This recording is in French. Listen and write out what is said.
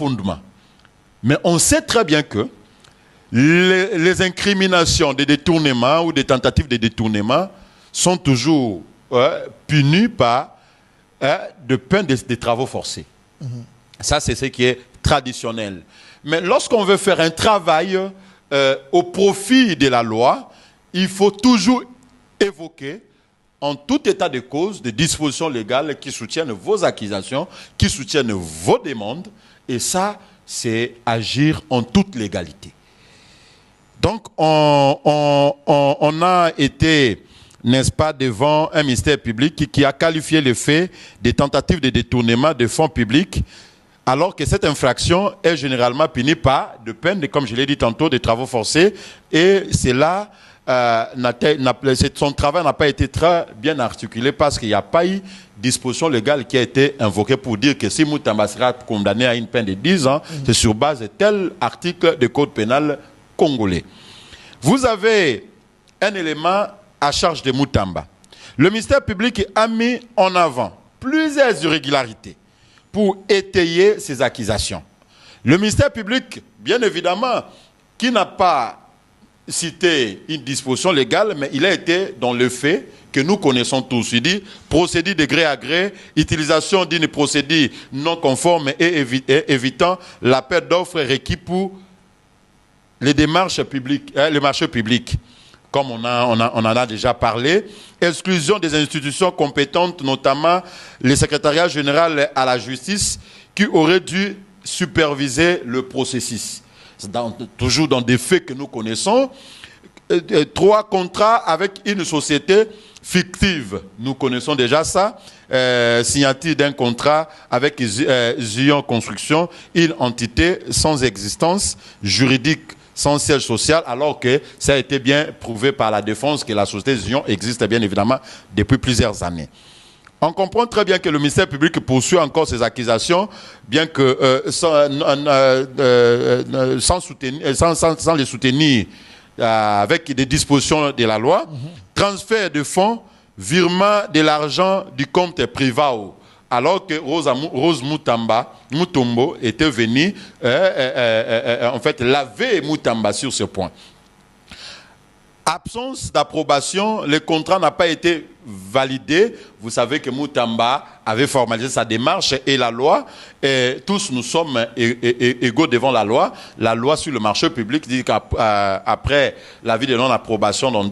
fondement. Mais on sait très bien que les incriminations de détournement ou des tentatives de détournement sont toujours punies par de peine des travaux forcés. Ça, c'est ce qui est traditionnel. Mais lorsqu'on veut faire un travail au profit de la loi, il faut toujours évoquer en tout état de cause des dispositions légales qui soutiennent vos accusations, qui soutiennent vos demandes. Et ça, c'est agir en toute légalité. Donc, on a été, n'est-ce pas, devant un ministère public qui a qualifié le fait des tentatives de détournement de fonds publics, alors que cette infraction est généralement punie par de peine, comme je l'ai dit tantôt, des travaux forcés. Et c'est là, son travail n'a pas été très bien articulé parce qu'il n'y a pas eu disposition légale qui a été invoquée pour dire que si Moutamba sera condamné à une peine de 10 ans, c'est sur base de tel article du code pénal congolais. Vous avez un élément à charge de Moutamba. Le ministère public a mis en avant plusieurs irrégularités pour étayer ces accusations. Le ministère public, bien évidemment, qui n'a pas cité une disposition légale, mais il a été dans le fait que nous connaissons tous. Il dit procédure de gré à gré, utilisation d'une procédure non conforme et évitant l'appel d'offres requis pour les démarches publiques, les marchés publics, comme on en a déjà parlé, exclusion des institutions compétentes, notamment le secrétariat général à la justice, qui aurait dû superviser le processus. Toujours dans des faits que nous connaissons. 3 contrats avec une société fictive. Nous connaissons déjà ça. Signature d'un contrat avec Zion Construction, une entité sans existence juridique, sans siège social, alors que ça a été bien prouvé par la défense que la société Zion existe bien évidemment depuis plusieurs années. On comprend très bien que le ministère public poursuit encore ces accusations, bien que sans les soutenir avec des dispositions de la loi. Transfert de fonds, virement de l'argent du compte Privao, alors que Rose Mutombo était venue en fait laver Moutamba sur ce point. Absence d'approbation, le contrat n'a pas été validé. Vous savez que Moutamba avait formalisé sa démarche et la loi, et tous nous sommes égaux devant la loi. La loi sur le marché public dit qu'après l'avis de non-approbation dans